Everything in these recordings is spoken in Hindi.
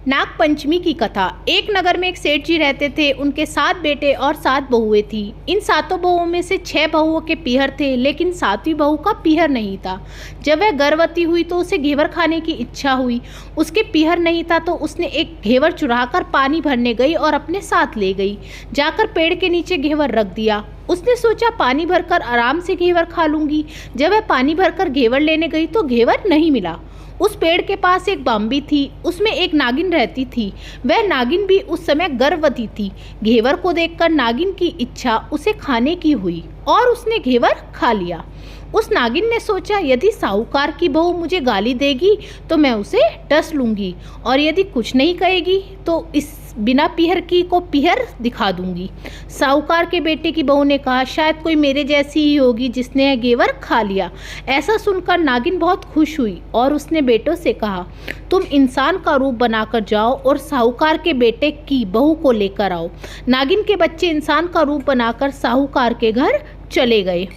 नाग पंचमी की कथा। एक नगर में एक सेठ जी रहते थे। उनके 7 बेटे और 7 बहुएं थी। इन 7 बहुओं में से 6 बहुओं के पीहर थे, लेकिन 7वीं बहू का पीहर नहीं था। जब वह गर्भवती हुई तो उसे घेवर खाने की इच्छा हुई। उसके पीहर नहीं था तो उसने एक घेवर चुराकर पानी भरने गई और अपने साथ ले गई। जाकर पेड़ के नीचे घेवर रख दिया। उसने सोचा पानी भरकर आराम से घेवर खा लूंगी। जब वह पानी भरकर घेवर लेने गई तो घेवर नहीं मिला। उस पेड़ के पास एक बाम्बी थी, उसमें एक नागिन रहती थी। वह नागिन भी उस समय गर्भवती थी। घेवर को देखकर नागिन की इच्छा उसे खाने की हुई और उसने घेवर खा लिया। उस नागिन ने सोचा, यदि साहूकार की बहू मुझे गाली देगी तो मैं उसे डस लूंगी, और यदि कुछ नहीं कहेगी तो इस बिना पीहर की को पीहर दिखा दूंगी। साहूकार के बेटे की बहू ने कहा, शायद कोई मेरे जैसी ही होगी जिसने यह घेवर खा लिया। ऐसा सुनकर नागिन बहुत खुश हुई और उसने बेटों से कहा, तुम इंसान का रूप बनाकर जाओ और साहूकार के बेटे की बहू को लेकर आओ। नागिन के बच्चे इंसान का रूप बनाकर साहूकार के घर चले गए।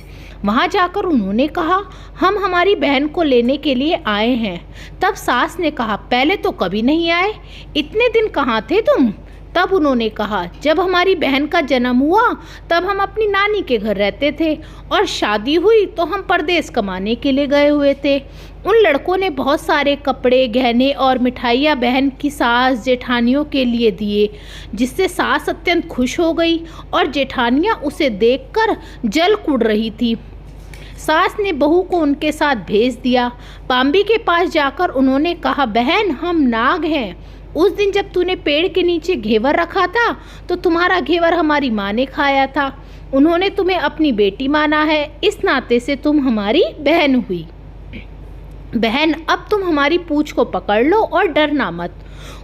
वहाँ जाकर उन्होंने कहा, हम हमारी बहन को लेने के लिए आए हैं। तब सास ने कहा, पहले तो कभी नहीं आए, इतने दिन कहाँ थे तुम? तब उन्होंने कहा, जब हमारी बहन का जन्म हुआ तब हम अपनी नानी के घर रहते थे और शादी हुई तो हम परदेश कमाने के लिए गए हुए थे। उन लड़कों ने बहुत सारे कपड़े, गहने और मिठाइयाँ बहन की सास जेठानियों के लिए दिए, जिससे सास अत्यंत खुश हो गई और जेठानियाँ उसे देखकर जल कुड़ रही थी। सास ने बहू को उनके साथ भेज दिया। बाम्बी के पास जाकर उन्होंने कहा, बहन हम नाग हैं। उस दिन जब तूने पेड़ के नीचे घेवर रखा था तो तुम्हारा घेवर हमारी माँ ने खाया था। उन्होंने तुम्हें अपनी बेटी माना है, इस नाते से तुम हमारी बहन हुई। बहन अब तुम हमारी पूंछ को पकड़ लो और डरना मत।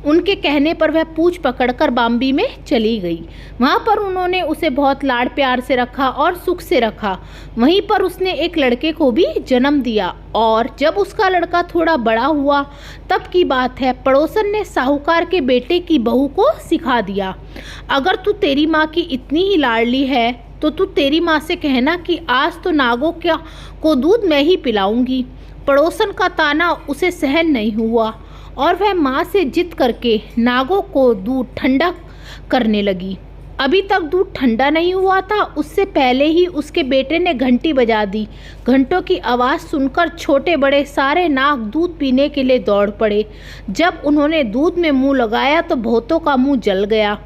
उनके कहने पर वह पूंछ पकड़कर बाम्बी में चली गई। वहाँ पर उन्होंने उसे बहुत लाड़ प्यार से रखा और सुख से रखा। वहीं पर उसने एक लड़के को भी जन्म दिया, और जब उसका लड़का थोड़ा बड़ा हुआ तब की बात है, पड़ोसन ने साहूकार के बेटे की बहू को सिखा दिया, अगर तू तेरी माँ की इतनी ही लाडली है तो तू तेरी माँ से कहना कि आज तो नागों को दूध मैं ही पिलाऊंगी। पड़ोसन का ताना उसे सहन नहीं हुआ और वह माँ से जिद करके नागों को दूध ठंडा करने लगी। अभी तक दूध ठंडा नहीं हुआ था, उससे पहले ही उसके बेटे ने घंटी बजा दी। घंटों की आवाज़ सुनकर छोटे बड़े सारे नाग दूध पीने के लिए दौड़ पड़े। जब उन्होंने दूध में मुंह लगाया तो बहुतों का मुंह जल गया।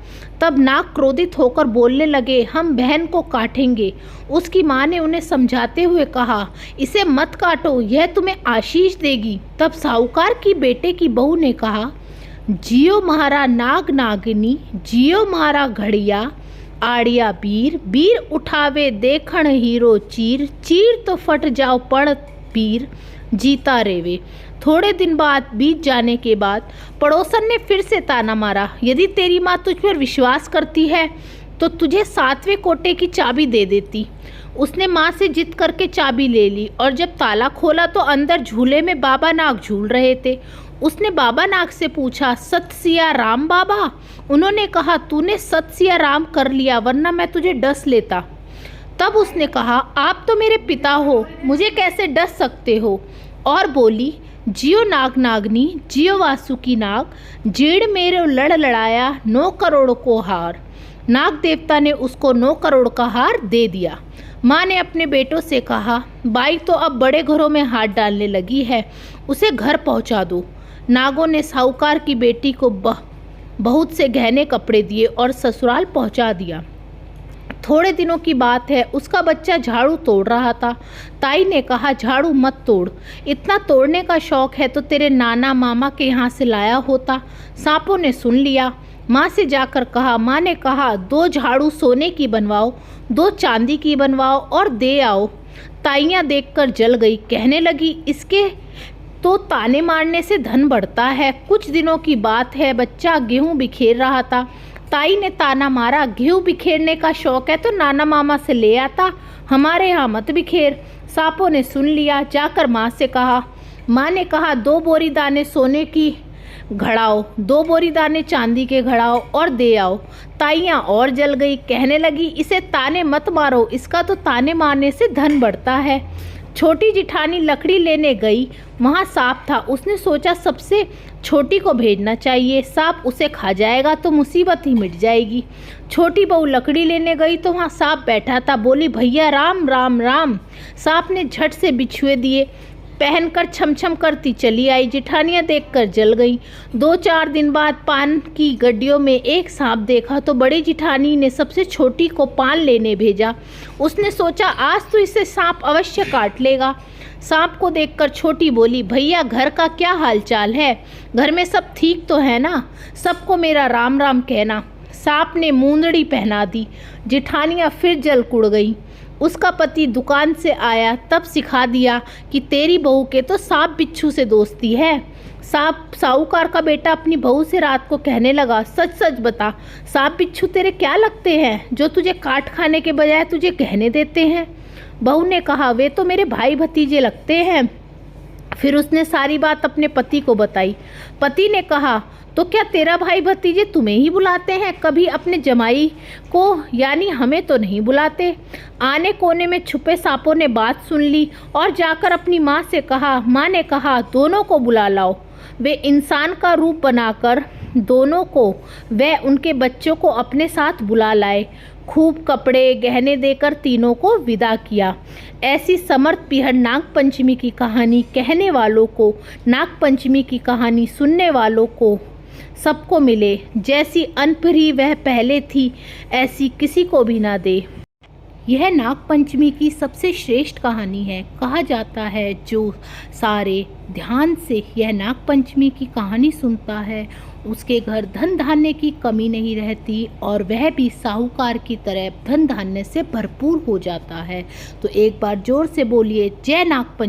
तब नाग क्रोधित होकर बोलने लगे, हम बहन को काटेंगे। उसकी माँ ने उन्हें समझाते हुए कहा, इसे मत काटो, यह तुम्हें आशीष देगी। तब साहूकार की बेटे की बहू ने कहा, जियो महारा नाग नागिनी, जियो महारा घड़िया, आड़िया बीर, बीर उठावे देखण हीरो चीर, चीर तो फट जाओ पड़ पीर, जीता रेवे। थोड़े दिन बाद बीत जाने के बाद पड़ोसन ने फिर से ताना मारा, यदि तेरी माँ तुझ पर विश्वास करती है तो तुझे 7वें कोटे की चाबी दे देती। उसने माँ से जिद करके चाबी ले ली और जब ताला खोला तो अंदर झूले में बाबा नाग झूल रहे थे। उसने बाबा नाग से पूछा, सत सिया राम बाबा? उन्होंने कहा, तूने सत सिया राम कर लिया, वरना मैं तुझे डस लेता। तब उसने कहा, आप तो मेरे पिता हो, मुझे कैसे डस सकते हो? और बोली, जियो नाग नागनी, जियो वासुकी नाग, जेड़ मेरे लड़ लड़ाया 9 करोड़ को हार। नाग देवता ने उसको 9 करोड़ का हार दे दिया। माँ ने अपने बेटों से कहा, बाई तो अब बड़े घरों में हाथ डालने लगी है, उसे घर पहुँचा दो। नागों ने साहूकार की बेटी को बहुत से गहने कपड़े दिए और ससुराल पहुँचा दिया। थोड़े दिनों की बात है, उसका बच्चा झाड़ू तोड़ रहा था। ताई ने कहा, झाड़ू मत तोड़, इतना तोड़ने का शौक है तो तेरे नाना मामा के यहाँ से लाया होता। सांपों ने सुन लिया। माँ से जाकर कहा। माँ ने कहा, 2 झाड़ू सोने की बनवाओ, 2 चांदी की बनवाओ और दे आओ। ताइयाँ देखकर जल गई, कहने लगी, इसके तो ताने मारने से धन बढ़ता है। कुछ दिनों की बात है, बच्चा गेहूँ बिखेर रहा था। ताई ने ताना मारा, गेहूँ बिखेरने का शौक है तो नाना मामा से ले आता, हमारे यहाँ मत बिखेर। सांपों ने सुन लिया, जाकर माँ से कहा। माँ ने कहा, 2 बोरी दाने सोने की घड़ाओ, 2 बोरी दाने चांदी के घड़ाओ और दे आओ। ताइयाँ और जल गई, कहने लगी, इसे ताने मत मारो, इसका तो ताने मारने से धन बढ़ता है। छोटी जिठानी लकड़ी लेने गई, वहाँ सांप था। उसने सोचा सबसे छोटी को भेजना चाहिए, सांप उसे खा जाएगा तो मुसीबत ही मिट जाएगी। छोटी बहू लकड़ी लेने गई तो वहाँ सांप बैठा था। बोली, भैया राम राम राम। सांप ने झट से बिछुए दिए पहनकर छमछम करती चली आई। जिठानियाँ देखकर जल गईं। 2-4 दिन बाद पान की गड्डियों में एक सांप देखा तो बड़ी जिठानी ने सबसे छोटी को पान लेने भेजा। उसने सोचा आज तो इसे सांप अवश्य काट लेगा। सांप को देखकर छोटी बोली, भैया घर का क्या हाल चाल है? घर में सब ठीक तो है ना? सबको मेरा राम राम कहना। सांप ने मूंदड़ी पहना दी। जिठानियाँ फिर जल कुड़ गई। उसका पति दुकान से आया तब सिखा दिया कि तेरी बहू के तो सांप बिच्छू से दोस्ती है। साहूकार का बेटा अपनी बहू से रात को कहने लगा, सच सच बता, सांप बिच्छू तेरे क्या लगते हैं जो तुझे काट खाने के बजाय तुझे कहने देते हैं? बहू ने कहा, वे तो मेरे भाई भतीजे लगते हैं। फिर उसने सारी बात अपने पति को बताई। पति ने कहा, तो क्या तेरा भाई भतीजे तुम्हें ही बुलाते हैं, कभी अपने जमाई को यानी हमें तो नहीं बुलाते? आने कोने में छुपे सांपों ने बात सुन ली और जाकर अपनी माँ से कहा। माँ ने कहा, दोनों को बुला लाओ। वे इंसान का रूप बनाकर दोनों को व उनके बच्चों को अपने साथ बुला लाए। खूब कपड़े गहने देकर तीनों को विदा किया। ऐसी समर्थ पीहर नाग पंचमी की कहानी कहने वालों को, नाग पंचमी की कहानी सुनने वालों को सबको मिले। जैसी अनपढ़ी वह पहले थी ऐसी किसी को भी ना दे। यह नाग पंचमी की सबसे श्रेष्ठ कहानी है। कहा जाता है जो सारे ध्यान से यह नाग पंचमी की कहानी सुनता है उसके घर धन धान्य की कमी नहीं रहती और वह भी साहूकार की तरह धन धान्य से भरपूर हो जाता है। तो एक बार जोर से बोलिए, जय नाग पंचमी।